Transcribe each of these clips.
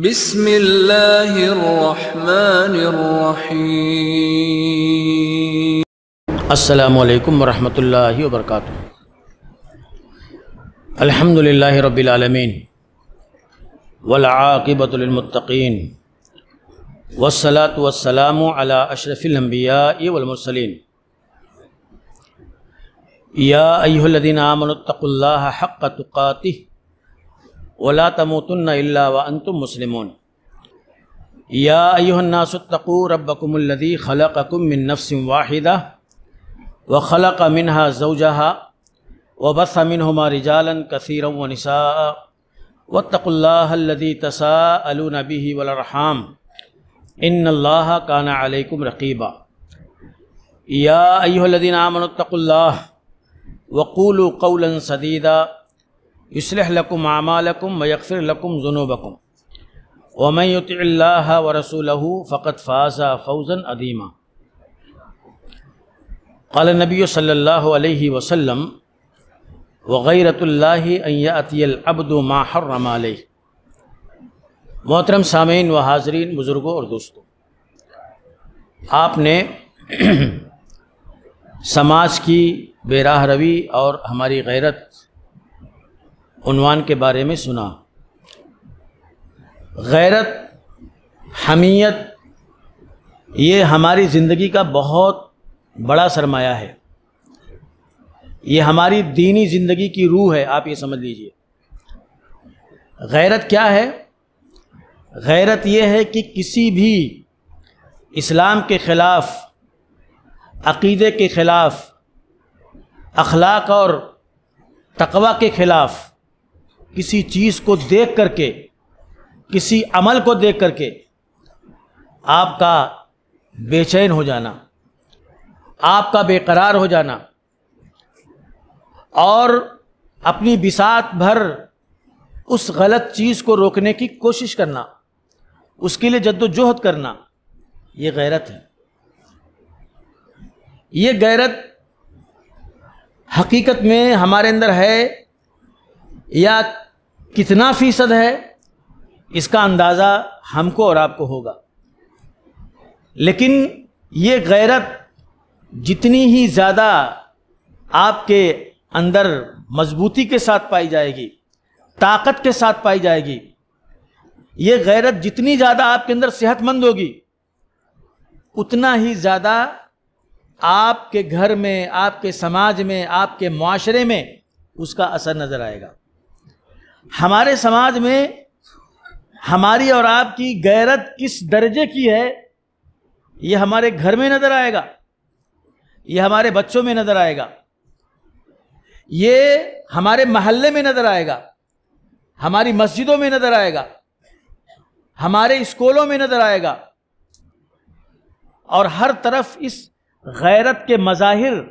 بسم اللہ الرحمن الرحیم۔ السلام علیکم ورحمۃ اللہ وبرکاتہ۔ الحمد للہ رب العالمین والعاقبۃ للمتقین والصلاة والسلام علی اشرف الانبیاء والمرسلین۔ یا ایھا الذین آمنوا اتقوا اللہ حق تقاتہ ولا تموتن الا وانتم مسلمون۔ یا ایھا الناس اتقوا ربکم الذی خلقکم من نفس واحدہ وخلق منها زوجها وبث منهما رجالا كثيرا ونساء واتقوا الله الذي تساءلون به والارحام ان الله كان عليكم رقيبا۔ يا ايها الذين امنوا اتقوا الله وقولوا قولا سديدا يصلح لكم اعمالكم ويغفر لكم ذنوبكم ومن يطع الله ورسوله فقد فاز فوزا عظيما۔ قال النبی صلی اللہ علیہ وسلم وغیرۃ اللہ ان یأتی العبد ما حرم علیہ۔ محترم سامعین و حاضرین، بزرگوں اور دوستوں، آپ نے سماج کی بے راہ روی اور ہماری غیرت عنوان کے بارے میں سنا۔ غیرت، حمیت، یہ ہماری زندگی کا بہت بڑا سرمایہ ہے، یہ ہماری دینی زندگی کی روح ہے، آپ یہ سمجھ لیجئے۔ غیرت کیا ہے؟ غیرت یہ ہے کہ کسی بھی اسلام کے خلاف، عقیدے کے خلاف، اخلاق اور تقوی کے خلاف کسی چیز کو دیکھ کر کے، کسی عمل کو دیکھ کر کے آپ کا بے چین ہو جانا، آپ کا بے قرار ہو جانا اور اپنی بساط بھر اس غلط چیز کو روکنے کی کوشش کرنا، اس کے لیے جد و جہد کرنا، یہ غیرت ہے۔ یہ غیرت حقیقت میں ہمارے اندر ہے یا کتنا فیصد ہے، اس کا اندازہ ہم کو اور آپ کو ہوگا، لیکن یہ غیرت جتنی ہی زیادہ آپ کے اندر مضبوطی کے ساتھ پائی جائے گی، طاقت کے ساتھ پائی جائے گی، یہ غیرت جتنی زیادہ آپ کے اندر صحت مند ہوگی، اتنا ہی زیادہ آپ کے گھر میں، آپ کے سماج میں، آپ کے معاشرے میں اس کا اثر نظر آئے گا۔ ہمارے سماج میں ہماری اور آپ کی غیرت کس درجے کی ہے، یہ ہمارے گھر میں نظر آئے گا، یہ ہمارے بچوں میں نظر آئے گا، یہ ہمارے محلے میں نظر آئے گا، ہماری مسجدوں میں نظر آئے گا، ہمارے اسکولوں میں نظر آئے گا، اور ہر طرف اس غیرت کے مظاہر،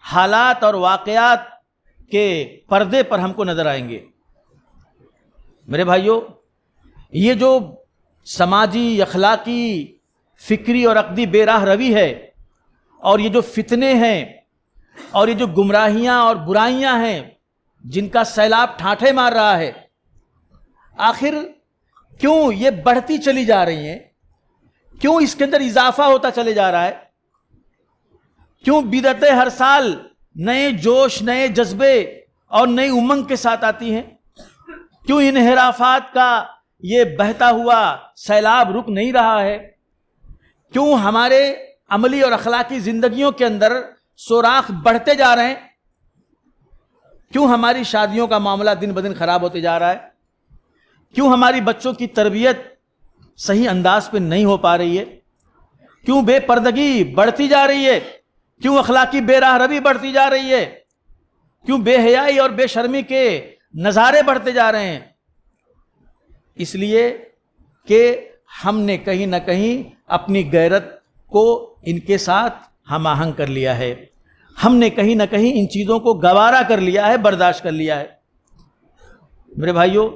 حالات اور واقعات کے پردے پر ہم کو نظر آئیں گے۔ میرے بھائیوں، یہ جو سماجی، اخلاقی، فکری اور عقدی بے راہ روی ہے، اور یہ جو فتنے ہیں اور یہ جو گمراہیاں اور برائیاں ہیں جن کا سیلاب ٹھاٹھے مار رہا ہے، آخر کیوں یہ بڑھتی چلی جا رہی ہیں؟ کیوں اس کے اندر اضافہ ہوتا چلے جا رہا ہے؟ کیوں بدعتیں ہر سال نئے جوش، نئے جذبے اور نئی امنگ کے ساتھ آتی ہیں؟ کیوں انحرافات کا یہ بہتا ہوا سیلاب رک نہیں رہا ہے؟ کیوں ہمارے عملی اور اخلاقی زندگیوں کے اندر سوراخ بڑھتے جا رہے ہیں؟ کیوں ہماری شادیوں کا معاملہ دن بدن خراب ہوتے جا رہا ہے؟ کیوں ہماری بچوں کی تربیت صحیح انداز پہ نہیں ہو پا رہی ہے؟ کیوں بے پردگی بڑھتی جا رہی ہے؟ کیوں اخلاقی بے راہ روی بڑھتی جا رہی ہے؟ کیوں بے حیائی اور بے شرمی کے نظارے بڑھتے جا رہے ہیں؟ اس لیے کہ ہم نے کہیں نہ کہیں اپنی غیرت کو ان کے ساتھ ہم آہنگ کر لیا ہے، ہم نے کہیں نہ کہیں ان چیزوں کو گوارا کر لیا ہے، برداشت کر لیا ہے۔ میرے بھائیوں،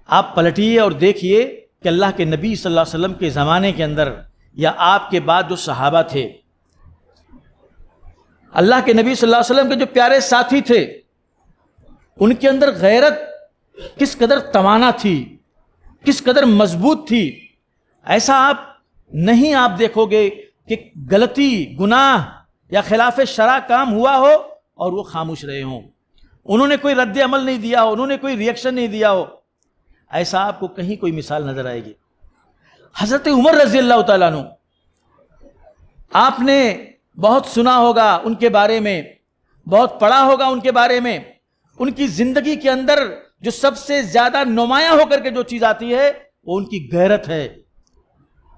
آپ پلٹیے اور دیکھیے کہ اللہ کے نبی صلی اللہ علیہ وسلم کے زمانے کے اندر یا آپ کے بعد جو صحابہ تھے، اللہ کے نبی صلی اللہ علیہ وسلم کے جو پیارے ساتھی تھے، ان کے اندر غیرت کس قدر توانا تھی، کس قدر مضبوط تھی. ایسا نہیں آپ دیکھو گے کہ غلطی، گناہ یا خلاف شرع کام ہوا ہو اور وہ خاموش رہے ہوں، انہوں نے کوئی رد عمل نہیں دیا ہو، انہوں نے کوئی ریئیکشن نہیں دیا ہو. ایسا آپ کو کہیں کوئی مثال نظر آئے گی. حضرت عمر رضی اللہ تعالیٰ عنہ، آپ نے بہت سنا ہوگا ان کے بارے میں، بہت پڑھا ہوگا ان کے بارے میں. ان کی زندگی کے اندر جو سب سے زیادہ نمایاں ہو کر کے جو چیز آتی ہے وہ ان کی غیرت ہے.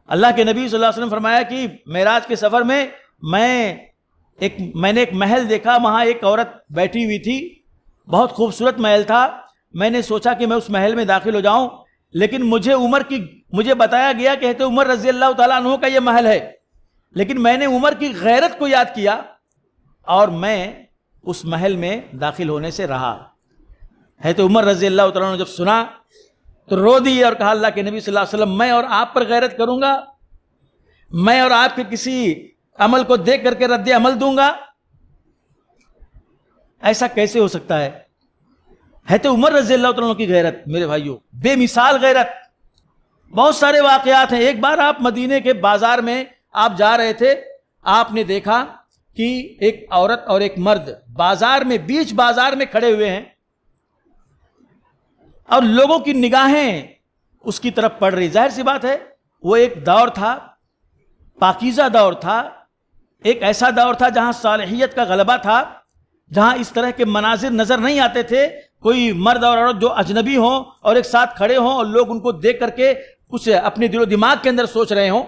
اللہ کے نبی صلی اللہ علیہ وسلم فرمایا کہ معراج کے سفر میں میں نے ایک محل دیکھا، وہاں ایک عورت بیٹھی ہوئی تھی، بہت خوبصورت محل تھا. میں نے سوچا کہ میں اس محل میں داخل ہو جاؤں، لیکن مجھے بتایا گیا کہ عمر رضی اللہ تعالیٰ عنہ کا یہ محل ہے. لیکن میں نے عمر کی غیرت کو یاد کیا اور میں اس محل میں داخل ہونے سے رہا. حضرت عمر رضی اللہ تعالیٰ عنہ جب سنا تو رو دی اور کہا اللہ کے نبی صلی اللہ علیہ وسلم میں اور آپ پر غیرت کروں گا، میں اور آپ کے کسی عمل کو دیکھ کر کے رد عمل دوں گا؟ ایسا کیسے ہو سکتا ہے؟ حضرت عمر رضی اللہ تعالیٰ عنہ کی غیرت میرے بھائیوں بے مثال غیرت. بہت سارے واقعات ہیں. ایک بار آپ مدینے کے بازار میں آپ جا رہے تھے، آپ نے دیکھا کہ ایک عورت اور ایک مرد بازار میں، بیچ بازار میں کھڑے ہوئے ہیں اور لوگوں کی نگاہیں اس کی طرف پڑ رہی. ظاہر سی بات ہے وہ ایک دور تھا، پاکیزہ دور تھا، ایک ایسا دور تھا جہاں صالحیت کا غلبہ تھا، جہاں اس طرح کے مناظر نظر نہیں آتے تھے. کوئی مرد اور عورت جو اجنبی ہوں اور ایک ساتھ کھڑے ہوں اور لوگ ان کو دیکھ کر کے کچھ اپنے دل و دماغ کے اندر سوچ رہے ہوں.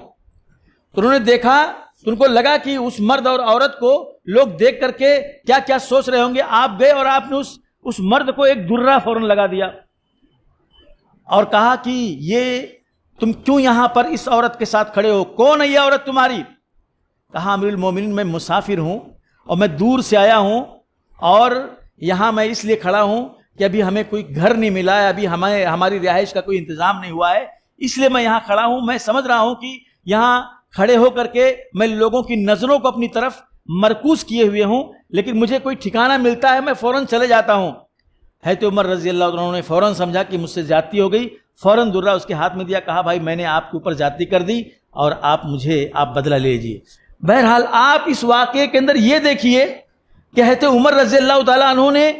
تو انہوں نے دیکھا تو ان کو لگا کہ اس مرد اور عورت کو لوگ دیکھ کر کے کیا کیا سوچ رہے ہوں گے. آپ گئے اور آپ نے اس مرد کو ایک درہ فوراً لگا دیا اور کہا کہ یہ تم کیوں یہاں پر اس عورت کے ساتھ کھڑے ہو؟ کون ہے یہ عورت تمہاری؟ کہا امیر المومنین میں مسافر ہوں اور میں دور سے آیا ہوں اور یہاں میں اس لیے کھڑا ہوں کہ ابھی ہمیں کوئی گھر نہیں ملا ہے، ابھی ہماری رہائش کا کوئی انتظام نہیں ہوا ہے، اس لیے میں یہاں کھڑا ہوں. میں سمجھ رہا ہوں کہ یہاں کھڑے ہو کر کے میں لوگوں کی نظروں کو اپنی طرف مرکوز کیے ہوئے ہوں، لیکن مجھے کوئی ٹھکانہ ملتا ہے میں فوراً چلے جاتا ہوں. حضرت عمر رضی اللہ عنہ نے فوراً سمجھا کہ مجھ سے زیادتی ہو گئی، فوراً درہ اس کے ہاتھ میں دیا، کہا بھائی میں نے آپ کے اوپر زیادتی کر دی اور آپ بدلہ لے لیجیے. بہرحال آپ اس واقعے کے اندر یہ دیکھیے کہ حضرت عمر رضی اللہ تعالیٰ عنہ نے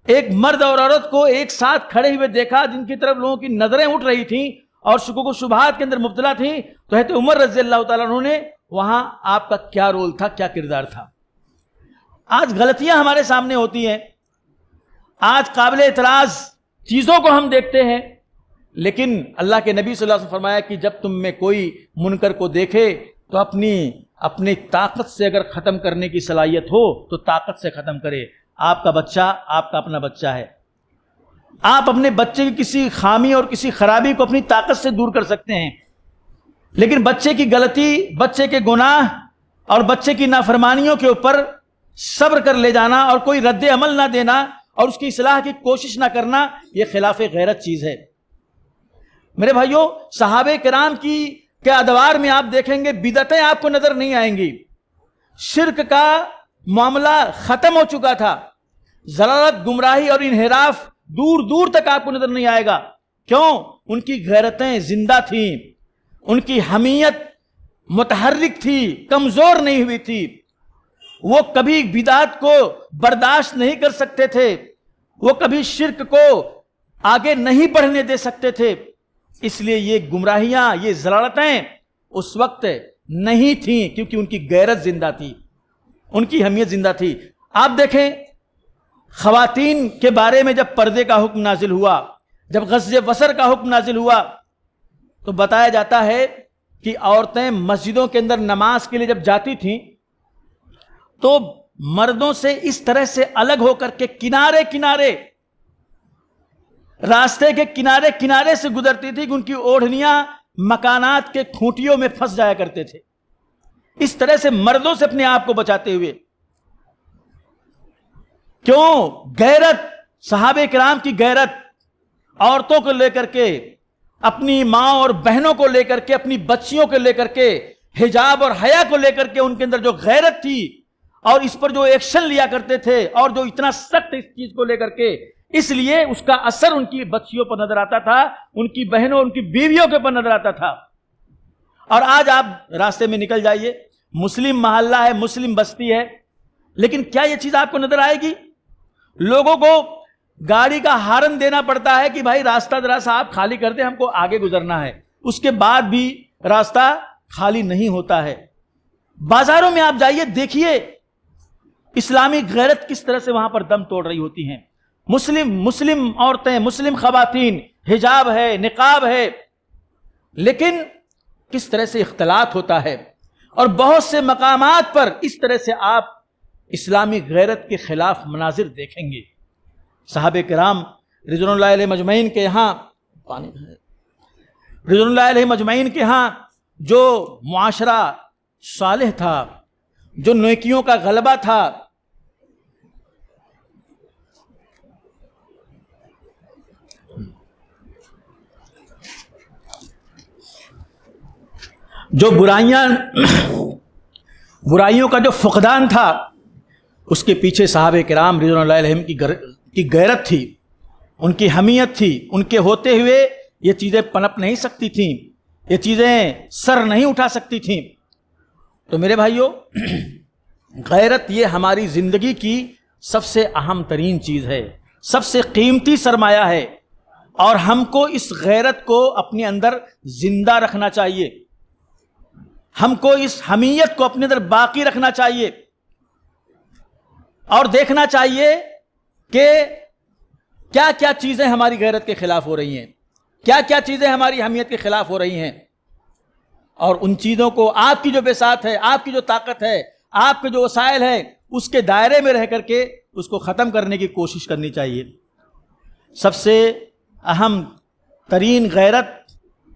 ایک مرد اور عورت کو ایک ساتھ کھڑے ہوئے دیکھا جن کی طرف لوگوں کی نظریں اٹھ رہی تھیں اور شکوک و شبہات کے اندر مبتلا تھیں. تو حضرت عمر رضی اللہ تعالیٰ عنہ نے وہاں آپ کا کیا رول تھا، کیا کردار تھا؟ آج غلطیاں ہمارے سامنے ہوتی ہیں، آج قابل اعتراض چیزوں کو ہم دیکھتے ہیں، لیکن اللہ کے نبی صلی اللہ علیہ وسلم فرمایا کہ جب تم میں کوئی منکر کو دیکھے تو اپنی طاقت سے اگر ختم کرنے کی صلاحیت ہو تو طاقت سے ختم کرے. آپ کا بچہ آپ کا اپنا بچہ ہے، آپ اپنے بچے کی کسی خامی اور کسی خرابی کو اپنی طاقت سے دور کر سکتے ہیں، لیکن بچے کی غلطی، بچے کے گناہ اور بچے کی نافرمانیوں کے اوپر صبر کر لے جانا اور کوئی رد عمل نہ دینا اور اس کی اصلاح کی کوشش نہ کرنا، یہ خلاف غیرت چیز ہے. میرے بھائیوں صحابہ کرام کے ادوار میں آپ دیکھیں گے بدعتیں آپ کو نظر نہیں آئیں گی، شرک کا معاملہ ختم ہو چکا تھا، ضلالت، گمراہی اور انحراف دور دور تک آپ کو نظر نہیں آئے گا. کیوں؟ ان کی غیرتیں زندہ تھیں، ان کی حمیت متحرک تھی، کمزور نہیں ہوئی تھی. وہ کبھی بدعت کو برداشت نہیں کر سکتے تھے، وہ کبھی شرک کو آگے نہیں بڑھنے دے سکتے تھے. اس لیے یہ گمراہیاں، یہ ضلالتیں اس وقت نہیں تھیں کیونکہ ان کی غیرت زندہ تھی، ان کی حمیت زندہ تھی. آپ دیکھیں خواتین کے بارے میں جب پردے کا حکم نازل ہوا، جب غض بصر کا حکم نازل ہوا تو بتایا جاتا ہے کہ عورتیں مسجدوں کے اندر نماز کے لیے جب جاتی تھیں تو مردوں سے اس طرح سے الگ ہو کر کے کنارے کنارے، راستے کے کنارے کنارے سے گزرتی تھی کہ ان کی اوڑھنیاں مکانات کے کھوٹیوں میں پھنس جایا کرتے تھے، اس طرح سے مردوں سے اپنے آپ کو بچاتے ہوئے. کیوں؟ غیرت، صحابہ کرام کی غیرت، عورتوں کو لے کر کے، اپنی ماں اور بہنوں کو لے کر کے، اپنی بچیوں کو لے کر کے، حجاب اور حیا کو لے کر کے ان کے اندر جو غیرت تھی اور اس پر جو ایکشن لیا کرتے تھے اور جو اتنا سخت اس چیز کو لے کر کے اس لیے اس کا اثر ان کی بچیوں پر نظر آتا تھا، ان کی بہنوں، ان کی بیویوں کے پر نظر آتا تھا۔ اور آج آپ راستے میں نکل جائیے، مسلم محلہ ہے، مسلم بستی ہے، لیکن کیا یہ چیز آپ کو نظر آئے گی؟ لوگوں کو گاڑی کا ہارن دینا پڑتا ہے کہ بھائی راستہ ذرا سا آپ خالی کر دیں، ہم کو آگے گزرنا ہے، اس کے بعد بھی راستہ خالی نہیں ہوتا ہے۔ بازاروں میں آپ جائیے، دیکھیے اسلامی غیرت کس طرح سے وہاں پر دم توڑ رہی ہوتی ہیں۔ مسلم عورتیں، مسلم خواتین، حجاب ہے، نقاب ہے، لیکن کس طرح سے اختلاط ہوتا ہے، اور بہت سے مقامات پر اس طرح سے آپ اسلامی غیرت کے خلاف مناظر دیکھیں گے۔ صحابہ کرام رضوان اللہ علیہ مجمعین کے ہاں جو معاشرہ صالح تھا، جو نیکیوں کا غلبہ تھا، جو برائیوں کا جو فقدان تھا، اس کے پیچھے صحابہ کرام رضوان اللہ علیہم کی غیرت تھی، ان کی حمیت تھی۔ ان کے ہوتے ہوئے یہ چیزیں پنپ نہیں سکتی تھیں، یہ چیزیں سر نہیں اٹھا سکتی تھیں۔ تو میرے بھائیوں، غیرت یہ ہماری زندگی کی سب سے اہم ترین چیز ہے، سب سے قیمتی سرمایہ ہے، اور ہم کو اس غیرت کو اپنے اندر زندہ رکھنا چاہیے، ہم کو اس حمیت کو اپنے اندر باقی رکھنا چاہیے، اور دیکھنا چاہیے کہ کیا کیا چیزیں ہماری غیرت کے خلاف ہو رہی ہیں، کیا کیا چیزیں ہماری حمیت کے خلاف ہو رہی ہیں، اور ان چیزوں کو آپ کی جو بساط ہے، آپ کی جو طاقت ہے، آپ کے جو وسائل ہیں، اس کے دائرے میں رہ کر کے اس کو ختم کرنے کی کوشش کرنی چاہیے۔ سب سے اہم ترین غیرت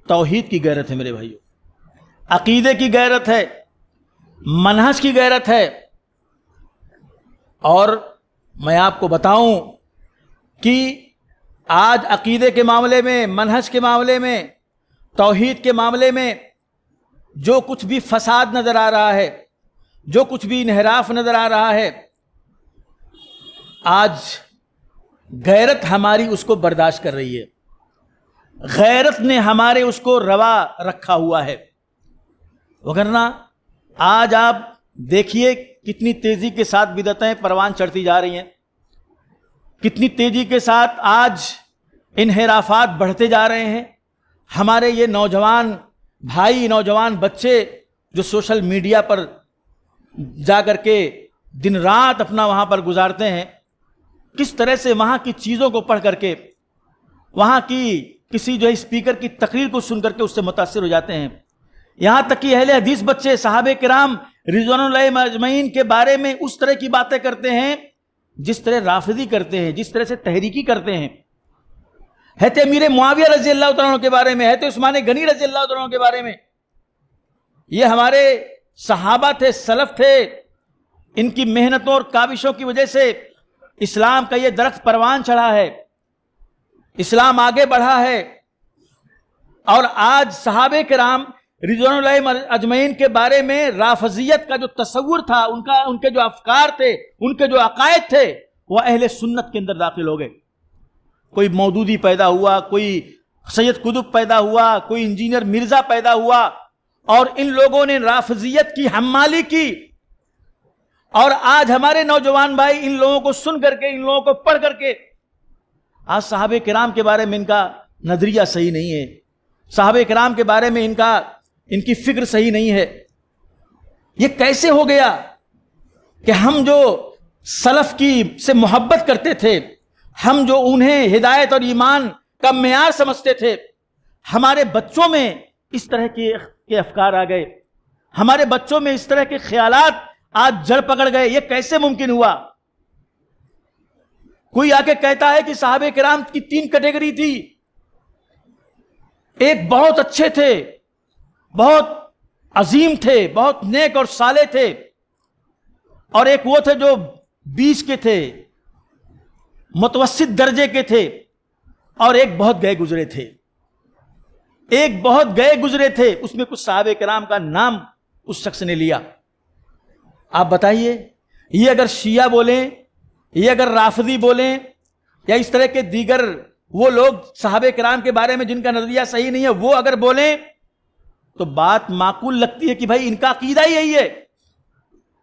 توحید کی غیرت ہے میرے بھائیوں، عقیدے کی غیرت ہے، منہج کی غیرت ہے۔ اور میں آپ کو بتاؤں کہ آج عقیدے کے معاملے میں، منہج کے معاملے میں، توحید کے معاملے میں جو کچھ بھی فساد نظر آ رہا ہے، جو کچھ بھی انحراف نظر آ رہا ہے، آج غیرت ہماری اس کو برداشت کر رہی ہے، غیرت نے ہمارے اس کو روا رکھا ہوا ہے۔ وگرنہ آج آپ دیکھیے کتنی تیزی کے ساتھ بدعتیں پروان چڑھتی جا رہی ہیں، کتنی تیزی کے ساتھ آج انحرافات بڑھتے جا رہے ہیں۔ ہمارے یہ نوجوان بھائی، نوجوان بچے جو سوشل میڈیا پر جا کر کے دن رات اپنا وہاں پر گزارتے ہیں، کس طرح سے وہاں کی چیزوں کو پڑھ کر کے، وہاں کی کسی جو اسپیکر کی تقریر کو سن کر کے اس سے متاثر ہو جاتے ہیں۔ یہاں تک کہ اہل حدیث بچے صحابہ کرام رضوان اللہ اجمعین کے بارے میں اس طرح کی باتیں کرتے ہیں جس طرح رافضی کرتے ہیں، جس طرح سے تحریکی کرتے ہیں۔ حضرت امیر معاویہ رضی اللہ تعالیٰ عنہ کے بارے میں، حضرت عثمان غنی رضی اللہ تعالیٰ عنہ کے بارے میں، یہ ہمارے صحابہ تھے، سلف تھے، ان کی محنتوں اور کاوشوں کی وجہ سے اسلام کا یہ درخت پروان چڑھا ہے، اسلام آگے بڑھا ہے۔ اور آج صحابہ کرام رضوان اللہ اجمعین کے بارے میں رافضیت کا جو تصور تھا، ان کے جو افکار تھے، ان کے جو عقائد تھے، وہ اہل سنت کے اندر داخل ہو گئے۔ کوئی مودودی پیدا ہوا، کوئی سید قطب پیدا ہوا، کوئی انجینئر مرزا پیدا ہوا، اور ان لوگوں نے رافضیت کی حمالی کی۔ اور آج ہمارے نوجوان بھائی ان لوگوں کو سن کر کے، ان لوگوں کو پڑھ کر کے، آج صحابہ کرام کے بارے میں ان کا نظریہ صحیح نہیں ہے، صحابہ کرام کے بارے میں ان کی فکر صحیح نہیں ہے۔ یہ کیسے ہو گیا کہ ہم جو سلف سے محبت کرتے تھے، ہم جو انہیں ہدایت اور ایمان کا معیار سمجھتے تھے، ہمارے بچوں میں اس طرح کے افکار آ گئے، ہمارے بچوں میں اس طرح کے خیالات آج جڑ پکڑ گئے۔ یہ کیسے ممکن ہوا؟ کوئی آ کے کہتا ہے کہ صحابہ کرام کی 3 کیٹیگری تھی، ایک بہت اچھے تھے، بہت عظیم تھے، بہت نیک اور صالح تھے، اور ایک وہ تھے جو 20 کے تھے، متوسط درجے کے تھے، اور ایک بہت گئے گزرے تھے۔ ایک بہت گئے گزرے تھے، اس میں کچھ صحابہ کرام کا نام اس شخص نے لیا۔ آپ بتائیے، یہ اگر شیعہ بولیں، یہ اگر رافضی بولیں، یا اس طرح کے دیگر وہ لوگ صحابہ کرام کے بارے میں جن کا نظریہ صحیح نہیں ہے وہ اگر بولیں تو بات معقول لگتی ہے کہ بھائی ان کا عقیدہ ہی یہی ہے.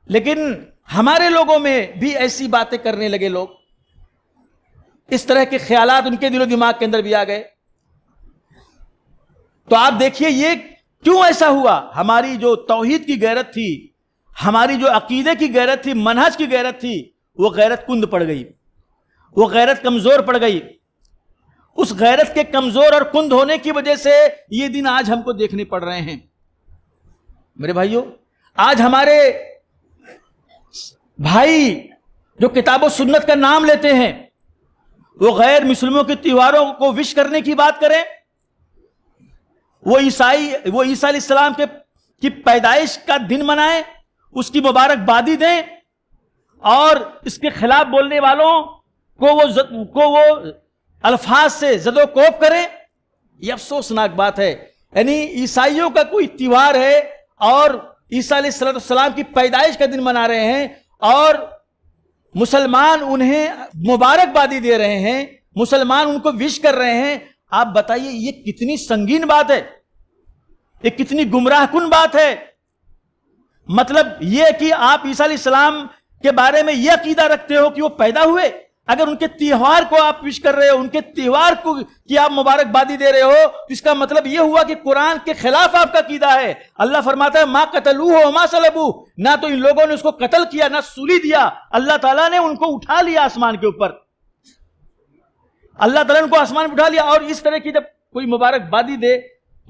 لیکن ہمارے لوگوں میں بھی ایسی باتیں کرنے لگے لوگ, اس طرح کے خیالات ان کے دل و دماغ کے اندر بھی آ گئے. تو آپ دیکھیے یہ کیوں ایسا ہوا. ہماری جو توحید کی غیرت تھی, ہماری جو عقیدے کی غیرت تھی, منہج کی غیرت تھی, وہ غیرت کند پڑ گئی, وہ غیرت کمزور پڑ گئی. اس غیرت کے کمزور اور کند ہونے کی وجہ سے یہ دن آج ہم کو دیکھنے پڑ رہے ہیں. میرے بھائیوں, آج ہمارے بھائی جو کتاب و سنت کا نام لیتے ہیں وہ غیر مسلموں کے تہواروں کو وش کرنے کی بات کریں, وہ عیسیٰ علیہ السلام کی پیدائش کا دن منائیں, اس کی مبارکبادی دیں, اور اس کے خلاف بولنے والوں کو وہ الفاظ سے زد و کوب کریں. یہ افسوسناک بات ہے. یعنی عیسائیوں کا کوئی تہوار ہے اور عیسیٰ علیہ السلام کی پیدائش کا دن منا رہے ہیں اور مسلمان انہیں مبارکبادی دے رہے ہیں, مسلمان ان کو وش کر رہے ہیں. آپ بتائیے یہ کتنی سنگین بات ہے, یہ کتنی گمراہ کن بات ہے. مطلب یہ کہ آپ عیسیٰ علیہ السلام کے بارے میں یہ عقیدہ رکھتے ہو کہ وہ پیدا ہوئے, اگر ان کے تہوار کو آپ وش کر رہے ہو, ان کے تہوار کو کہ آپ مبارکبادی دے رہے ہو, تو اس کا مطلب یہ ہوا کہ قرآن کے خلاف آپ کا عقیدہ ہے. اللہ فرماتا ہے ما قتلوہ وما صلبوہ, نہ تو ان لوگوں نے اس کو قتل کیا نہ سولی دیا, اللہ تعالیٰ نے ان کو اٹھا لیا آسمان کے اوپر, اللہ تعالیٰ نے ان کو آسمان پہ اٹھا لیا. اور اس طرح کی جب کوئی مبارکبادی دے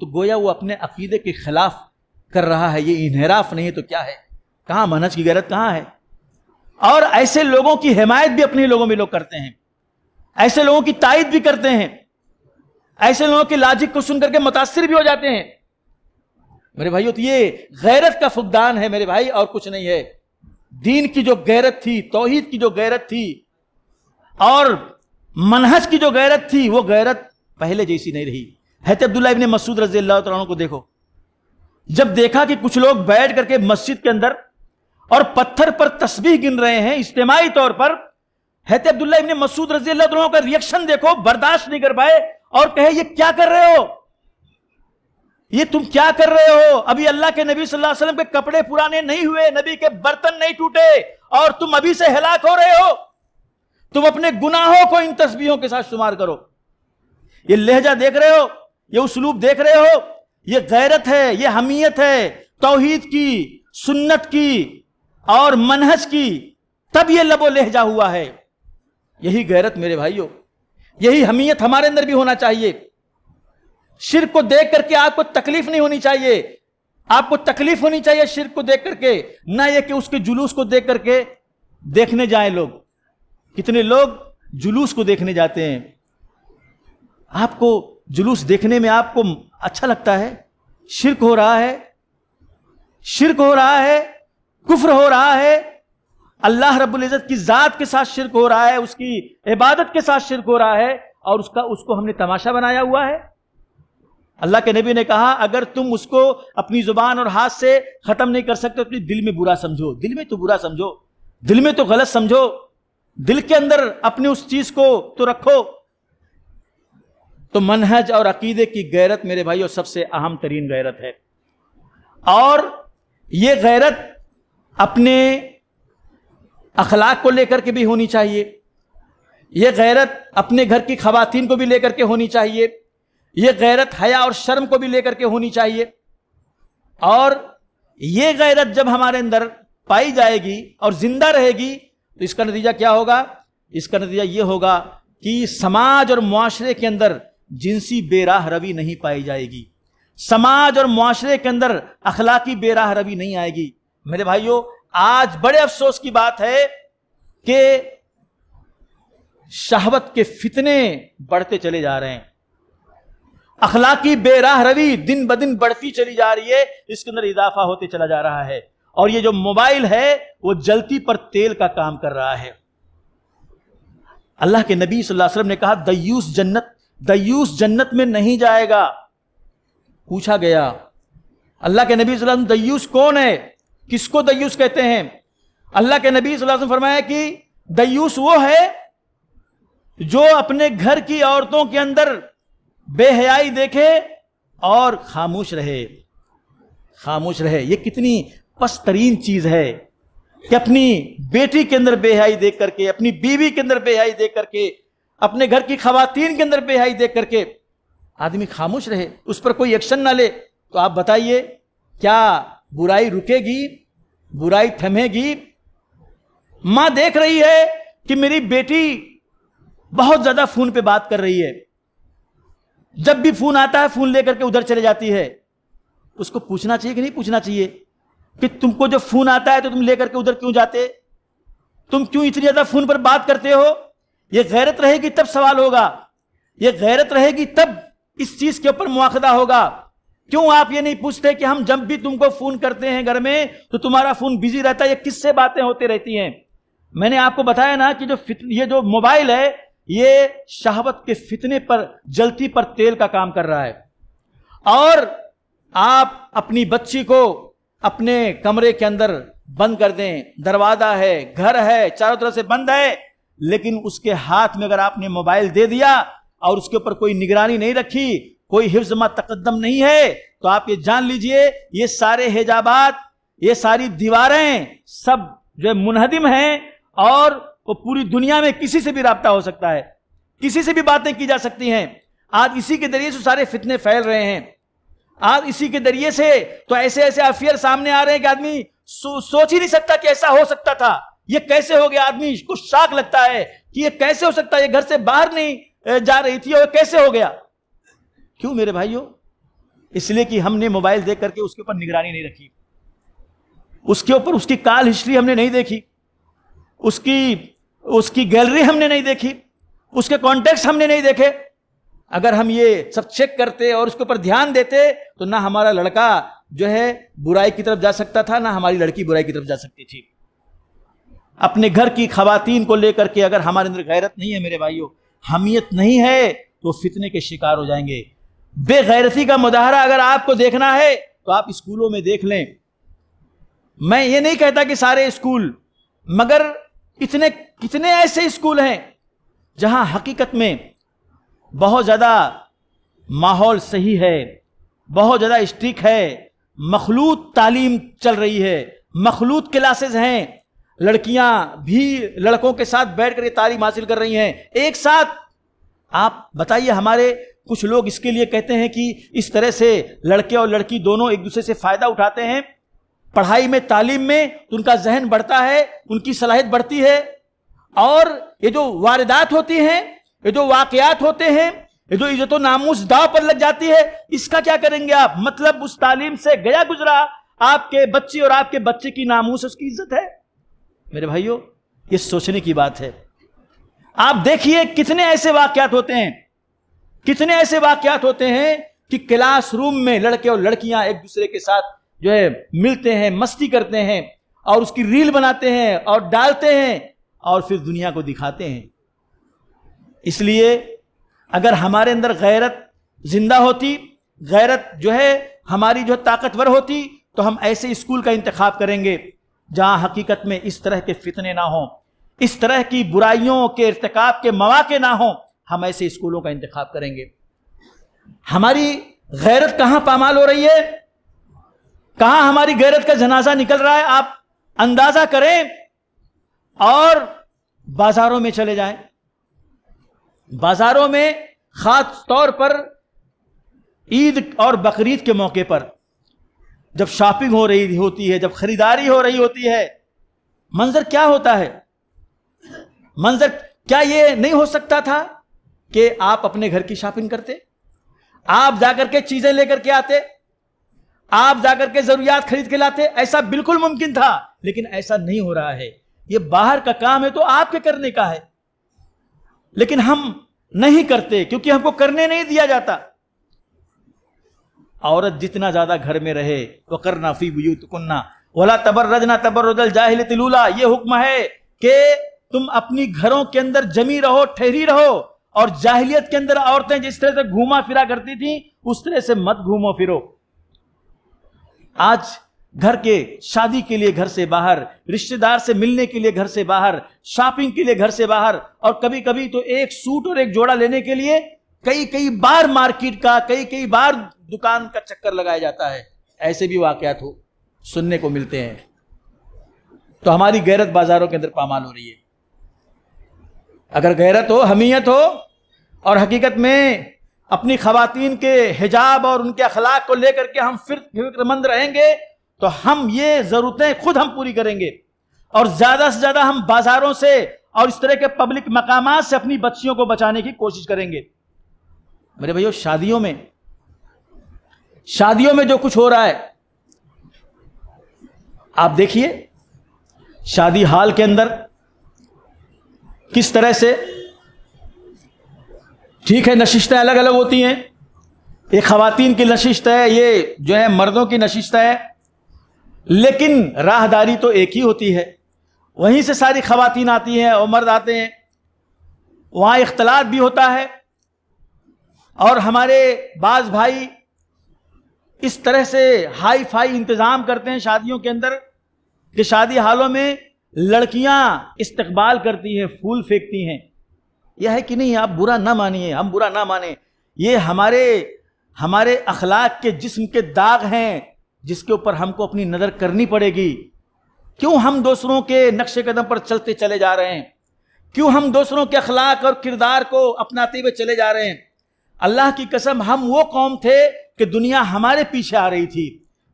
تو گویا وہ اپنے عقیدے کے خلاف کر رہا ہے. یہ انحراف نہیں ہے تو کیا ہے؟ کہاں منہج کی غیرت کہاں ہے؟ اور ایسے لوگوں کی حمایت بھی اپنے لوگوں میں لوگ کرتے ہیں, ایسے لوگوں کی تائید بھی کرتے ہیں, ایسے لوگوں کی لاجک کو سن کر کے متاثر بھی ہو جاتے ہیں. میرے بھائیو, تو یہ غیرت کا فقدان ہے میرے بھائی, اور کچھ نہیں ہے. دین کی جو غیرت تھی, توحید کی جو غیرت تھی اور منہج کی جو غیرت تھی, وہ غیرت پہلے جیسی نہیں رہی. حضرت عبداللہ ابن مسعود رضی اللہ تعالیٰ عنہ کو دیکھو, جب دیکھا کہ کچھ لوگ بیٹھ کر کے مسجد کے اندر اور پتھر پر تسبیح گن رہے ہیں اجتماعی طور پر, حضرت عبداللہ ابن مسعود رضی اللہ عنہ کا ریئیکشن دیکھو, برداشت نہیں کر پائے اور کہے یہ کیا کر رہے ہو, یہ تم کیا کر رہے ہو؟ ابھی اللہ کے نبی صلی اللہ علیہ وسلم کے کپڑے پرانے نہیں ہوئے, نبی کے برتن نہیں ٹوٹے, اور تم ابھی سے ہلاک ہو رہے ہو. تم اپنے گناہوں کو ان تسبیحوں کے ساتھ شمار کرو. یہ لہجہ دیکھ رہے ہو, یہ اسلوب دیکھ رہے ہو, یہ غیرت ہے, یہ حمیت ہے توحید کی, سنت کی اور منہج کی, تب یہ لب و لہجہ ہوا ہے. یہی غیرت میرے بھائیوں, یہی حمیت ہمارے اندر بھی ہونا چاہیے. شرک کو دیکھ کر کے آپ کو تکلیف نہیں ہونی چاہیے, آپ کو تکلیف ہونی چاہیے شرک کو دیکھ کر کے, نہ یہ کہ اس کے جلوس کو دیکھ کر کے دیکھنے جائیں لوگ. کتنے لوگ جلوس کو دیکھنے جاتے ہیں, آپ کو جلوس دیکھنے میں آپ کو اچھا لگتا ہے؟ شرک ہو رہا ہے, شرک ہو رہا ہے, کفر ہو رہا ہے, اللہ رب العزت کی ذات کے ساتھ شرک ہو رہا ہے, اس کی عبادت کے ساتھ شرک ہو رہا ہے, اور اس کو ہم نے تماشا بنایا ہوا ہے. اللہ کے نبی نے کہا اگر تم اس کو اپنی زبان اور ہاتھ سے ختم نہیں کر سکتے تو دل میں برا سمجھو, دل میں تو برا سمجھو, دل میں تو غلط سمجھو, دل کے اندر اپنی اس چیز کو تو رکھو. تو منہج اور عقیدے کی غیرت میرے بھائیو سب سے اہم ترین غیرت ہے. اور یہ غیرت اپنے اخلاق کو لے کر کے بھی ہونی چاہیے, یہ غیرت اپنے گھر کی خواتین کو بھی لے کر کے ہونی چاہیے, یہ غیرت حیا اور شرم کو بھی لے کر کے ہونی چاہیے. اور یہ غیرت جب ہمارے اندر پائی جائے گی اور زندہ رہے گی تو اس کا نتیجہ کیا ہوگا؟ اس کا نتیجہ یہ ہوگا کہ سماج اور معاشرے کے اندر جنسی بے راہ روی نہیں پائی جائے گی, سماج اور معاشرے کے اندر اخلاقی بے راہ روی نہیں آئے گی. میرے بھائیوں, آج بڑے افسوس کی بات ہے کہ شہوت کے فتنے بڑھتے چلے جا رہے ہیں, اخلاقی بے راہ روی دن بدن بڑھتی چلی جا رہی ہے, اس کے اندر اضافہ ہوتے چلا جا رہا ہے. اور یہ جو موبائل ہے وہ جلتی پر تیل کا کام کر رہا ہے. اللہ کے نبی صلی اللہ علیہ وسلم نے کہا دیوس جنت میں نہیں جائے گا. پوچھا گیا اللہ کے نبی صلی اللہ علیہ وسلم دیوس کون ہے, کس کو دیوس کہتے ہیں؟ اللہ کے نبی صلی اللہ علیہ وسلم فرمایا کہ دیوس وہ ہے جو اپنے گھر کی عورتوں کے اندر بے حیائی دیکھے اور خاموش رہے، خاموش رہے۔ یہ کتنی پست ترین چیز ہے کہ اپنی بیٹی کے اندر بے حیائی دیکھ کر کے، اپنی بیوی کے اندر بے حیائی دیکھ کر کے، اپنے گھر کی خواتین کے اندر بے حیائی دیکھ کر کے آدمی خاموش رہے، اس پر کوئی ایکشن نہ لے۔ تو آپ بتائیے کیا برائی رکے گی؟ برائی تھمے گی؟ ماں دیکھ رہی ہے کہ میری بیٹی بہت زیادہ فون پہ بات کر رہی ہے، جب بھی فون آتا ہے فون لے کر کے ادھر چلے جاتی ہے۔ اس کو پوچھنا چاہیے کہ نہیں پوچھنا چاہیے کہ تم کو جب فون آتا ہے تو تم لے کر کے ادھر کیوں جاتے؟ تم کیوں اتنی زیادہ فون پر بات کرتے ہو؟ یہ غیرت رہے گی تب سوال ہوگا، یہ غیرت رہے گی تب اس چیز کے اوپر مواخذہ ہوگا۔ کیوں آپ یہ نہیں پوچھتے کہ ہم جب بھی تم کو فون کرتے ہیں گھر میں تو تمہارا فون بزی رہتا ہے، یہ کس سے باتیں ہوتی رہتی ہیں؟ میں نے آپ کو بتایا نا کہ یہ جو موبائل ہے یہ شہوت کے فتنے پر، جلتی پر تیل کا کام کر رہا ہے۔ اور آپ اپنی بچی کو اپنے کمرے کے اندر بند کر دیں، دروازہ ہے، گھر ہے، چاروں طرف سے بند ہے، لیکن اس کے ہاتھ میں اگر آپ نے موبائل دے دیا اور اس کے اوپر کوئی نگرانی نہیں رکھی، کوئی حفظ ما تقدم نہیں ہے، تو آپ یہ جان لیجئے یہ سارے حجابات، یہ ساری دیواریں سب جو منہدم ہیں، اور وہ پوری دنیا میں کسی سے بھی رابطہ ہو سکتا ہے، کسی سے بھی باتیں کی جا سکتی ہیں۔ آج اسی کے ذریعے سے سارے فتنے پھیل رہے ہیں، آج اسی کے ذریعے سے تو ایسے ایسے افیئر سامنے آ رہے ہیں کہ آدمی سوچ ہی نہیں سکتا کہ ایسا ہو سکتا تھا، یہ کیسے ہو گیا۔ آدمی کو شاک لگتا ہے کہ یہ کیسے ہو سکتا ہے، یہ گھر سے باہر نہیں جا رہی تھی اور کیسے ہو گیا۔ کیوں میرے بھائیوں؟ اس لیے کہ ہم نے موبائل دیکھ کر کے اس کے اوپر نگرانی نہیں رکھی، اس کے اوپر اس کی کال ہسٹری ہم نے نہیں دیکھی، اس کی گیلری ہم نے نہیں دیکھی، اس کے کانٹیکٹس ہم نے نہیں دیکھے۔ اگر ہم یہ سب چیک کرتے اور اس کے اوپر دھیان دیتے تو نہ ہمارا لڑکا جو ہے برائی کی طرف جا سکتا تھا، نہ ہماری لڑکی برائی کی طرف جا سکتی تھی۔ اپنے گھر کی خواتین کو لے کر کے اگر ہمارے اندر غیرت نہیں ہے میرے بھائیوں، حمیت نہیں ہے، تو فتنے کے شکار ہو جائیں گے۔ بے غیرتی کا مظاہرہ اگر آپ کو دیکھنا ہے تو آپ اسکولوں میں دیکھ لیں۔ میں یہ نہیں کہتا کہ سارے اسکول، مگر کتنے ایسے اسکول ہیں جہاں حقیقت میں بہت زیادہ ماحول صحیح ہے، بہت زیادہ اسٹرک ہے، مخلوط تعلیم چل رہی ہے، مخلوط کلاسز ہیں، لڑکیاں بھی لڑکوں کے ساتھ بیٹھ کر یہ تعلیم حاصل کر رہی ہیں ایک ساتھ۔ آپ بتائیے، ہمارے کچھ لوگ اس کے لیے کہتے ہیں کہ اس طرح سے لڑکے اور لڑکی دونوں ایک دوسرے سے فائدہ اٹھاتے ہیں، پڑھائی میں، تعلیم میں تو ان کا ذہن بڑھتا ہے، ان کی صلاحیت بڑھتی ہے، اور یہ جو واردات ہوتی ہیں، یہ جو واقعات ہوتے ہیں، یہ جو عزت و ناموس داؤ پر لگ جاتی ہے، اس کا کیا کریں گے آپ؟ مطلب اس تعلیم سے گیا گزرا آپ کے بچی اور آپ کے بچے کی ناموس، اس کی عزت ہے؟ میرے بھائیوں، یہ سوچنے کی بات ہے۔ آپ دیکھیے کتنے ایسے واقعات ہوتے ہیں، کتنے ایسے واقعات ہوتے ہیں کہ کلاس روم میں لڑکے اور لڑکیاں ایک دوسرے کے ساتھ جو ہے ملتے ہیں، مستی کرتے ہیں، اور اس کی ریل بناتے ہیں اور ڈالتے ہیں اور پھر دنیا کو دکھاتے ہیں۔ اس لیے اگر ہمارے اندر غیرت زندہ ہوتی، غیرت جو ہے ہماری جو طاقتور ہوتی، تو ہم ایسے اسکول کا انتخاب کریں گے جہاں حقیقت میں اس طرح کے فتنے نہ ہوں، اس طرح کی برائیوں کے ارتکاب کے مواقع نہ ہوں، ہم ایسے اسکولوں کا انتخاب کریں گے۔ ہماری غیرت کہاں پامال ہو رہی ہے، کہاں ہماری غیرت کا جنازہ نکل رہا ہے؟ آپ اندازہ کریں اور بازاروں میں چلے جائیں۔ بازاروں میں خاص طور پر عید اور بقرعید کے موقع پر جب شاپنگ ہو رہی ہوتی ہے، جب خریداری ہو رہی ہوتی ہے، منظر کیا ہوتا ہے؟ منظر کیا یہ نہیں ہو سکتا تھا کہ آپ اپنے گھر کی شاپنگ کرتے، آپ جا کر کے چیزیں لے کر کے آتے، آپ جا کر کے ضروریات خرید کے لاتے؟ ایسا بالکل ممکن تھا، لیکن ایسا نہیں ہو رہا ہے۔ یہ باہر کا کام ہے تو آپ کے کرنے کا ہے، لیکن ہم نہیں کرتے کیونکہ ہم کو کرنے نہیں دیا جاتا۔ عورت جتنا زیادہ گھر میں رہے، وَقَرْنَا فِي بُيُوتِكُنَّ وَلَا تَبَرَّجْنَا تَبَرُّجَ الْجَاهِلِيَّةِ الْأُولَىٰ، یہ حکم ہے کہ تم اپنی گھروں کے اندر جمی رہو، ٹھہری رہو، اور جاہلیت کے اندر عورتیں جس طرح سے گھوما پھرا کرتی تھیں اس طرح سے مت گھومو پھرو۔ آج گھر کے شادی کے لیے گھر سے باہر، رشتہ دار سے ملنے کے لیے گھر سے باہر، شاپنگ کے لیے گھر سے باہر، اور کبھی کبھی تو ایک سوٹ اور ایک جوڑا لینے کے لیے کئی بار مارکیٹ کا، کئی بار دکان کا چکر لگایا جاتا ہے۔ ایسے بھی واقعات سننے کو ملتے ہیں۔ تو ہماری غیرت بازاروں کے اندر پامال ہو رہی ہے۔ اگر غیرت ہو، حمیت ہو، اور حقیقت میں اپنی خواتین کے حجاب اور ان کے اخلاق کو لے کر کے ہم فکر مند رہیں گے تو ہم یہ ضرورتیں خود ہم پوری کریں گے، اور زیادہ سے زیادہ ہم بازاروں سے اور اس طرح کے پبلک مقامات سے اپنی بچیوں کو بچانے کی کوشش کریں گے۔ میرے بھائیو، شادیوں میں جو کچھ ہو رہا ہے آپ دیکھیے، شادی ہال کے اندر کس طرح سے، ٹھیک ہے نشستیں الگ الگ ہوتی ہیں، ایک خواتین کی نشست ہے، یہ جو ہے مردوں کی نشست ہے، لیکن راہداری تو ایک ہی ہوتی ہے، وہیں سے ساری خواتین آتی ہیں اور مرد آتے ہیں، وہاں اختلاط بھی ہوتا ہے۔ اور ہمارے بعض بھائی اس طرح سے ہائی فائی انتظام کرتے ہیں شادیوں کے اندر کہ شادی ہالوں میں لڑکیاں استقبال کرتی ہیں، پھول پھینکتی ہیں۔ یہ ہے کہ نہیں؟ آپ برا نہ مانیے، ہم برا نہ مانیں، یہ ہمارے اخلاق کے جسم کے داغ ہیں جس کے اوپر ہم کو اپنی نظر کرنی پڑے گی۔ کیوں ہم دوسروں کے نقش قدم پر چلتے چلے جا رہے ہیں؟ کیوں ہم دوسروں کے اخلاق اور کردار کو اپناتے ہوئے چلے جا رہے ہیں؟ اللہ کی قسم، ہم وہ قوم تھے کہ دنیا ہمارے پیچھے آ رہی تھی،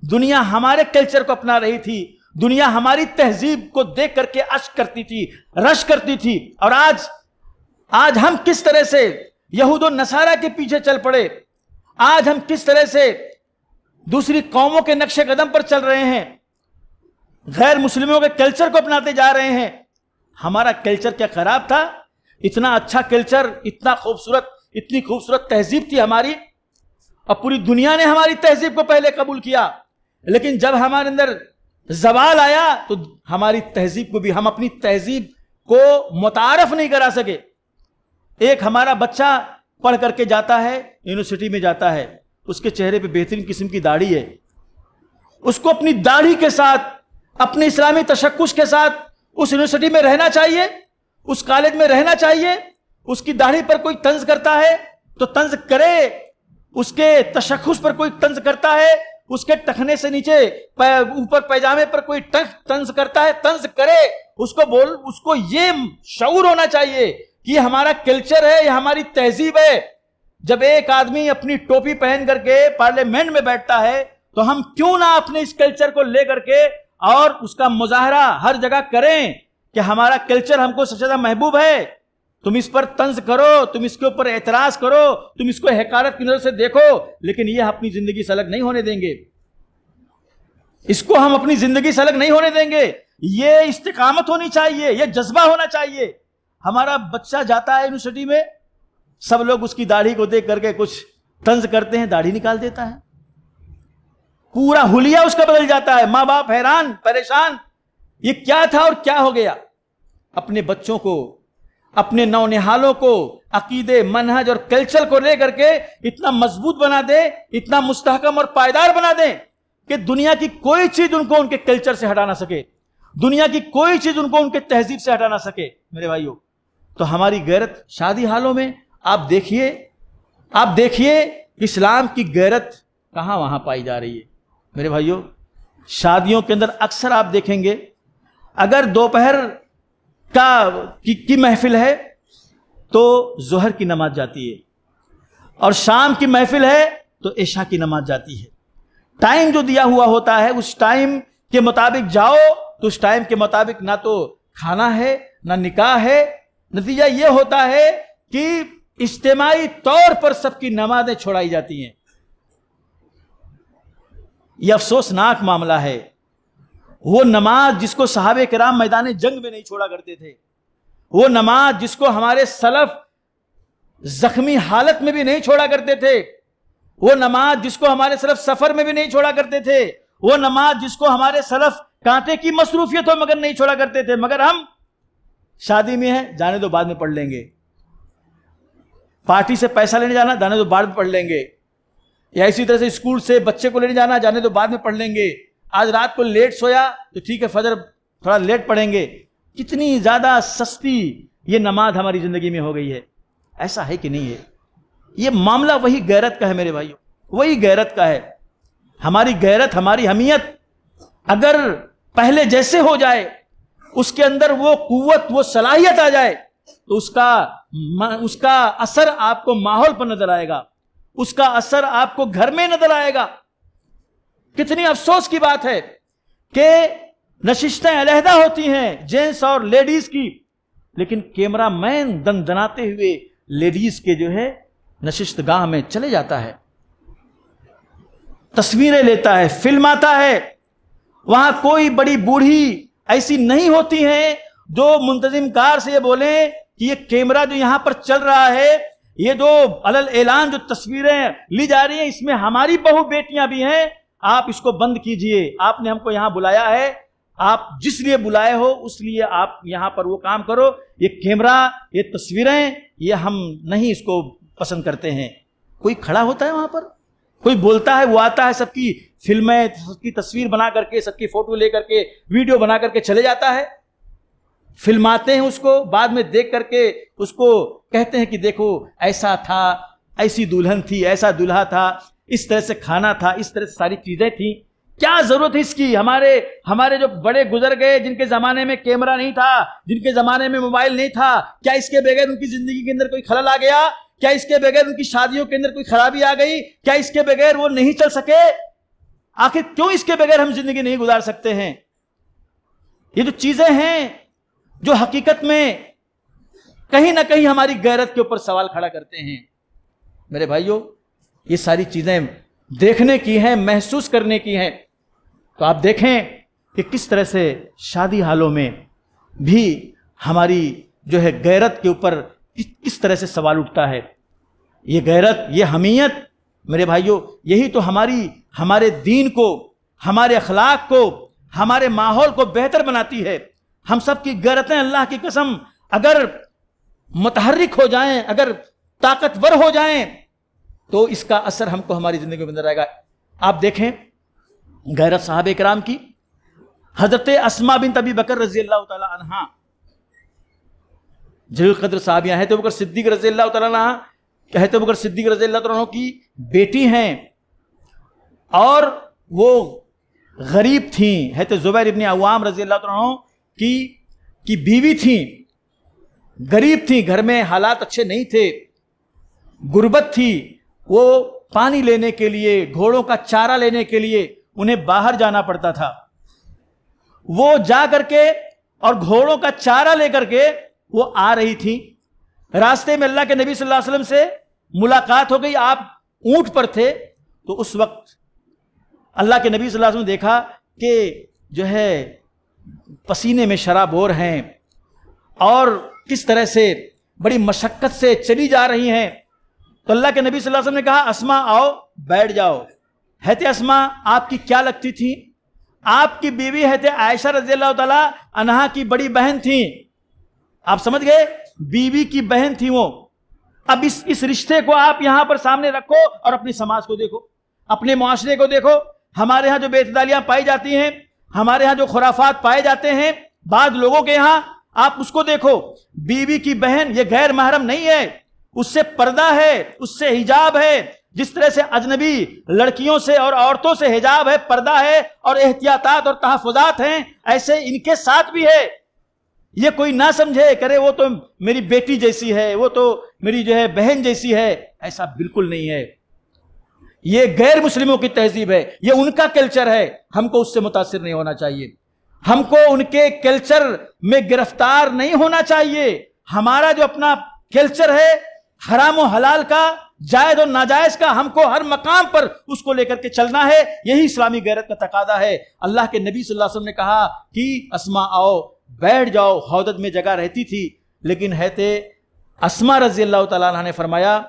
دنیا ہمارے کلچر کو اپنا رہی تھی، دنیا ہماری تہذیب کو دیکھ کر کے اشک کرتی تھی، رش کرتی تھی۔ اور آج ہم کس طرح سے یہود و نصارہ کے پیچھے چل پڑے، آج ہم کس طرح سے دوسری قوموں کے نقش قدم پر چل رہے ہیں، غیر مسلموں کے کلچر کو اپناتے جا رہے ہیں۔ ہمارا کلچر کیا خراب تھا؟ اتنا اچھا کلچر، اتنی خوبصورت تہذیب تھی ہماری، اور پوری دنیا نے ہماری تہذیب کو پہلے قبول کیا، لیکن جب ہمارے اندر زوال آیا تو ہماری تہذیب کو بھی، ہم اپنی تہذیب کو متعارف نہیں کرا سکے۔ ایک ہمارا بچہ پڑھ کر کے جاتا ہے، یونیورسٹی میں جاتا ہے، اس کے چہرے پہ بہترین قسم کی داڑھی ہے، اس کو اپنی داڑھی کے ساتھ، اپنے اسلامی تشخص کے ساتھ اس یونیورسٹی میں رہنا چاہیے، اس کالج میں رہنا چاہیے۔ اس کی داڑھی پر کوئی طنز کرتا ہے تو طنز کرے، اس کے تشخص پر کوئی طنز کرتا ہے، اس کے ٹخنے سے نیچے اوپر پیجامے پر کوئی طنز کرتا ہے، طنز کرے، اس کو یہ شعور ہونا چاہیے کہ یہ ہمارا کلچر ہے، یہ ہماری تہذیب ہے۔ جب ایک آدمی اپنی ٹوپی پہن کر کے پارلیمنٹ میں بیٹھتا ہے تو ہم کیوں نہ اپنے اس کلچر کو لے کر کے اور اس کا مظاہرہ ہر جگہ کریں کہ ہمارا کلچر ہم کو سب سے زیادہ محبوب ہے۔ تم اس پر طنز کرو، تم اس کے اوپر اعتراض کرو، تم اس کو حقارت کی نظر سے دیکھو، لیکن یہ اپنی زندگی سے الگ نہیں ہونے دیں گے، اس کو ہم اپنی زندگی سے الگ نہیں ہونے دیں گے۔ یہ استقامت ہونی چاہیے، یہ جذبہ ہونا چاہیے۔ ہمارا بچہ جاتا ہے یونیورسٹی میں، سب لوگ اس کی داڑھی کو دیکھ کر کے کچھ طنز کرتے ہیں، داڑھی نکال دیتا ہے، پورا حلیہ اس کا بدل جاتا ہے، ماں باپ حیران پریشان، یہ کیا تھا اور کیا ہو گیا۔ اپنے بچوں کو، اپنے نونہالوں کو عقیدے، منہج اور کلچر کو لے کر کے اتنا مضبوط بنا دیں، اتنا مستحکم اور پائیدار بنا دیں کہ دنیا کی کوئی چیز ان کو ان کے کلچر سے ہٹا نہ سکے، دنیا کی کوئی چیز ان کو ان کے تہذیب سے ہٹا نہ سکے۔ میرے بھائیوں، تو ہماری غیرت شادی حالوں میں آپ دیکھیے اسلام کی غیرت کہاں وہاں پائی جا رہی ہے۔ میرے بھائیوں، شادیوں کے اندر اکثر آپ دیکھیں گے، اگر دوپہر کی محفل ہے تو ظہر کی نماز جاتی ہے، اور شام کی محفل ہے تو عشاء کی نماز جاتی ہے۔ ٹائم جو دیا ہوا ہوتا ہے اس ٹائم کے مطابق جاؤ تو اس ٹائم کے مطابق نہ تو کھانا ہے نہ نکاح ہے، نتیجہ یہ ہوتا ہے کہ اجتماعی طور پر سب کی نمازیں چھوڑائی جاتی ہیں۔ یہ افسوسناک معاملہ ہے۔ وہ نماز جس کو صحابہ کرام میدان جنگ میں نہیں چھوڑا کرتے تھے، وہ نماز جس کو ہمارے سلف زخمی حالت میں بھی نہیں چھوڑا کرتے تھے، وہ نماز جس کو ہمارے سلف سفر میں بھی نہیں چھوڑا کرتے تھے، وہ نماز جس کو ہمارے سلف کانٹے کی مصروفیت ہو مگر نہیں چھوڑا کرتے تھے، مگر ہم شادی میں ہیں، جانے دو بعد میں پڑھ لیں گے، پارٹی سے پیسہ لینے جانا، جانے دو بعد میں پڑھ لیں گے، یا اسی طرح سے اسکول سے بچے کو لینے جانا، جانے دو بعد میں پڑھ لیں گے، آج رات کو لیٹ سویا تو ٹھیک ہے فجر تھوڑا لیٹ پڑھیں گے. کتنی زیادہ سستی یہ نماز ہماری زندگی میں ہو گئی ہے. ایسا ہے کہ نہیں ہے؟ یہ معاملہ وہی غیرت کا ہے میرے بھائیوں, وہی غیرت کا ہے. ہماری غیرت, ہماری حمیت اگر پہلے جیسے ہو جائے, اس کے اندر وہ قوت, وہ صلاحیت آ جائے, تو اس کا اثر آپ کو ماحول پر نظر آئے گا, اس کا اثر آپ کو گھر میں نظر آئے گا. کتنی افسوس کی بات ہے کہ نشستیں علیحدہ ہوتی ہیں جینس اور لیڈیز کی, لیکن کیمرہ مین دندناتے ہوئے لیڈیز کے جو ہے نشست گاہ میں چلے جاتا ہے, تصویریں لیتا ہے, فلم آتا ہے. وہاں کوئی بڑی بوڑھی ایسی نہیں ہوتی ہیں جو منتظم کار سے یہ بولیں کہ یہ کیمرہ جو یہاں پر چل رہا ہے, یہ جو علل اعلان جو تصویریں لی جا رہی ہیں, اس میں ہماری بہو بیٹیاں بھی ہیں, آپ اس کو بند کیجئے. آپ نے ہم کو یہاں بلایا ہے, آپ جس لیے بلائے ہو اس لیے آپ یہاں پر وہ کام کرو. یہ کیمرہ, یہ تصویریں, یہ ہم نہیں اس کو پسند کرتے ہیں. کوئی کھڑا ہوتا ہے وہاں پر, کوئی بولتا ہے, وہ آتا ہے, سب کی فلمیں, سب کی تصویر بنا کر کے, سب کی فوٹو لے کر کے, ویڈیو بنا کر کے چلے جاتا ہے. فلماتے ہیں اس کو, بعد میں دیکھ کر کے اس کو کہتے ہیں کہ دیکھو ایسا تھا, ایسی دلہن تھی, ایسا دلہا تھا, اس طرح سے کھانا تھا, اس طرح سے ساری چیزیں تھیں. کیا ضرورت ہے اس کی؟ ہمارے جو بڑے گزر گئے, جن کے زمانے میں کیمرہ نہیں تھا, جن کے زمانے میں موبائل نہیں تھا, کیا اس کے بغیر ان کی زندگی کے اندر کوئی خلل آ گیا؟ کیا اس کے بغیر ان کی شادیوں کے اندر کوئی خرابی آ گئی؟ کیا اس کے بغیر وہ نہیں چل سکے؟ آخر کیوں اس کے بغیر ہم زندگی نہیں گزار سکتے ہیں؟ یہ جو چیزیں ہیں جو حقیقت میں کہیں نہ کہیں ہماری غیرت کے اوپر سوال کھڑا کرتے ہیں. میرے بھائیوں, یہ ساری چیزیں دیکھنے کی ہیں, محسوس کرنے کی ہیں. تو آپ دیکھیں کہ کس طرح سے شادی حالوں میں بھی ہماری جو ہے غیرت کے اوپر کس طرح سے سوال اٹھتا ہے. یہ غیرت, یہ حمیت میرے بھائیوں, یہی تو ہمارے دین کو, ہمارے اخلاق کو, ہمارے ماحول کو بہتر بناتی ہے. ہم سب کی غیرتیں اللہ کی قسم اگر متحرک ہو جائیں, اگر طاقتور ہو جائیں, تو اس کا اثر ہم کو ہماری زندگی میں نظر آئے گا. آپ دیکھیں غیرت صحابہ کرام کی. حضرت اسماء بنت ابی بکر رضی اللہ تعالی عنہا جلیل القدر صحابیہ ہیں. حضرت ابوبکر صدیق رضی اللہ تعالی عنہ, حضرت ابوبکر صدیق رضی اللہ تعالی عنہ کی بیٹی ہیں, اور وہ غریب تھیں. حضرت زبیر ابن عوام رضی اللہ تعالی عنہ کی بیوی تھیں, غریب تھیں, گھر میں حالات اچھے نہیں تھے, غربت تھی. وہ پانی لینے کے لیے, گھوڑوں کا چارہ لینے کے لیے انہیں باہر جانا پڑتا تھا. وہ جا کر کے اور گھوڑوں کا چارہ لے کر کے وہ آ رہی تھی. راستے میں اللہ کے نبی صلی اللہ علیہ وسلم سے ملاقات ہو گئی. آپ اونٹ پر تھے, تو اس وقت اللہ کے نبی صلی اللہ علیہ وسلم نے دیکھا کہ جو ہے پسینے میں شرابور ہیں اور کس طرح سے بڑی مشقت سے چلی جا رہی ہیں. تو اللہ کے نبی صلی اللہ علیہ وسلم نے کہا اسماء آؤ, بیٹھ جاؤ. حضرت اسماء آپ کی کیا لگتی تھی؟ آپ کی بیوی حضرت عائشہ رضی اللہ تعالی عنہا کی بڑی بہن تھیں. آپ سمجھ گئے, بیوی کی بہن تھی وہ. اب اس رشتے کو آپ یہاں پر سامنے رکھو اور اپنے سماج کو دیکھو, اپنے معاشرے کو دیکھو. ہمارے ہاں جو بے اعتدالیاں پائی جاتی ہیں, ہمارے ہاں جو خرافات پائے جاتے ہیں بعض لوگوں کے یہاں, آپ اس کو دیکھو. بیوی کی بہن یہ غیر محرم نہیں ہے, اس سے پردہ ہے, اس سے حجاب ہے. جس طرح سے اجنبی لڑکیوں سے اور عورتوں سے حجاب ہے, پردہ ہے اور احتیاطات اور تحفظات ہیں, ایسے ان کے ساتھ بھی ہے. یہ کوئی نہ سمجھے کرے وہ تو میری بیٹی جیسی ہے, وہ تو میری جو ہے بہن جیسی ہے. ایسا بالکل نہیں ہے. یہ غیر مسلموں کی تہذیب ہے, یہ ان کا کلچر ہے. ہم کو اس سے متاثر نہیں ہونا چاہیے, ہم کو ان کے کلچر میں گرفتار نہیں ہونا چاہیے. ہمارا جو اپنا کلچر ہے حرام و حلال کا, جائز اور ناجائز کا, ہم کو ہر مقام پر اس کو لے کر کے چلنا ہے. یہی اسلامی غیرت کا تقاضا ہے. اللہ کے نبی صلی اللہ علیہ وسلم نے کہا کہ اسماء آؤ, بیٹھ جاؤ. حوض میں جگہ رہتی تھی, لیکن حضرت اسماء رضی اللہ تعالیٰ عنہ نے فرمایا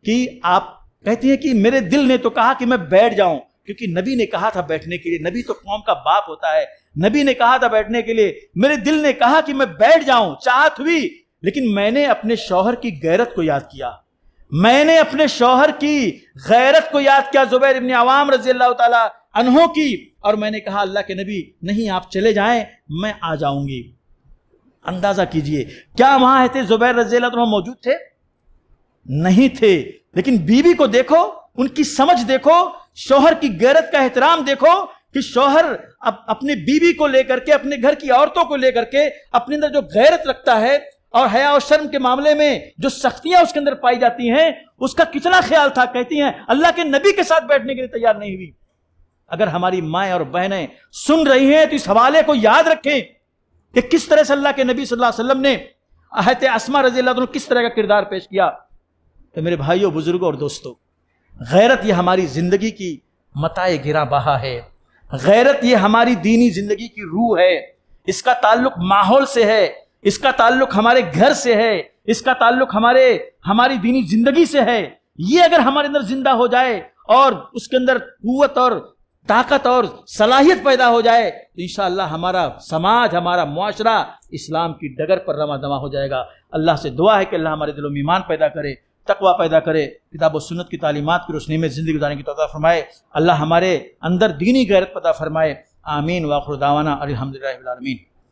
کہ آپ کہتی ہیں کہ میرے دل نے تو کہا کہ میں بیٹھ جاؤں, کیونکہ نبی نے کہا تھا بیٹھنے کے لیے. نبی تو قوم کا باپ ہوتا ہے, نبی نے کہا تھا بیٹھنے کے لیے. میرے دل نے کہا کہ میں بیٹھ جاؤں, چاہت ہوئی, لیکن میں نے اپنے شوہر کی غیرت کو یاد کیا, میں نے اپنے شوہر کی غیرت کو یاد کیا, زبیر ابن عوام رضی اللہ تعالی عنہ کی اور میں نے کہا اللہ کے نبی نہیں آپ چلے جائیں میں آ جاؤں گی۔ اندازہ کیجئے کیا وہاں حضرت زبیر رضی اللہ عنہ موجود تھے؟ نہیں تھے، لیکن بیوی کو دیکھو، ان کی سمجھ دیکھو، شوہر کی غیرت کا احترام دیکھو کہ شوہر اپنے بیوی کو لے کر کے، اپنے گھر کی عورتوں کو لے کر کے اپنے اندر جو غیرت رکھتا ہے اور حیا اور شرم کے معاملے میں جو سختیاں اس کے اندر پائی جاتی ہیں اس کا کتنا خیال تھا۔ کہتی ہیں اللہ کے نبی کے ساتھ بیٹھنے کے لیے تیار نہیں ہوئی۔ اگر ہماری مائیں اور بہنیں سن رہی ہیں تو اس حوالے کو یاد رکھیں کہ کس طرح سے اللہ کے نبی صلی اللہ علیہ وسلم نے حضرت اسماء رضی اللہ عنہ کس طرح کا کردار پیش کیا۔ تو میرے بھائیوں، بزرگوں اور دوستوں، غیرت یہ ہماری زندگی کی متاع گراں بہا ہے، غیرت یہ ہماری دینی زندگی کی روح ہے، اس کا تعلق ماحول سے ہے، اس کا تعلق ہمارے گھر سے ہے، اس کا تعلق ہماری دینی زندگی سے ہے۔ یہ اگر ہمارے اندر زندہ ہو جائے اور اس کے اندر قوت اور طاقت اور صلاحیت پیدا ہو جائے تو انشاءاللہ ہمارا سماج، ہمارا معاشرہ اسلام کی ڈگر پر رواں دواں ہو جائے گا۔ اللہ سے دعا ہے کہ اللہ ہمارے دلوں میں ایمان پیدا کرے، تقوی پیدا کرے، کتاب و سنت کی تعلیمات کی روشنی میں زندگی گزارنے کی توفیق فرمائے، اللہ ہمارے اندر دینی غیرت پیدا فرمائے۔ آمین۔ وآخر دعوانا الحمدللہ رب العالمین۔